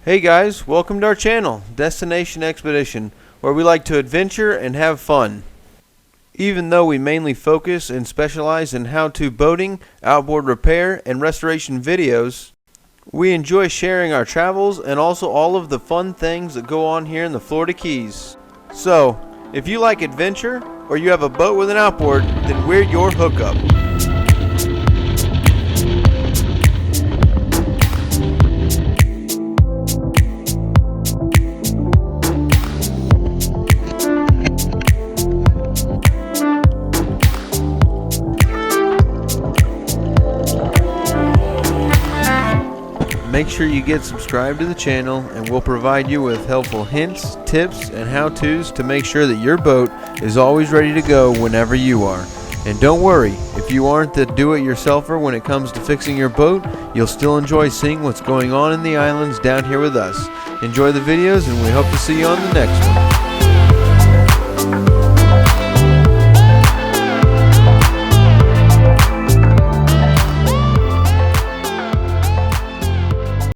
Hey guys, welcome to our channel, Destination Expedition, where we like to adventure and have fun. Even though we mainly focus and specialize in how-to boating, outboard repair, and restoration videos, we enjoy sharing our travels and also all of the fun things that go on here in the Florida Keys. So, if you like adventure, or you have a boat with an outboard, then we're your hookup. Make sure you get subscribed to the channel, and we'll provide you with helpful hints, tips, and how-tos to make sure that your boat is always ready to go whenever you are. And don't worry, if you aren't the do-it-yourselfer when it comes to fixing your boat, you'll still enjoy seeing what's going on in the islands down here with us. Enjoy the videos, and we hope to see you on the next one.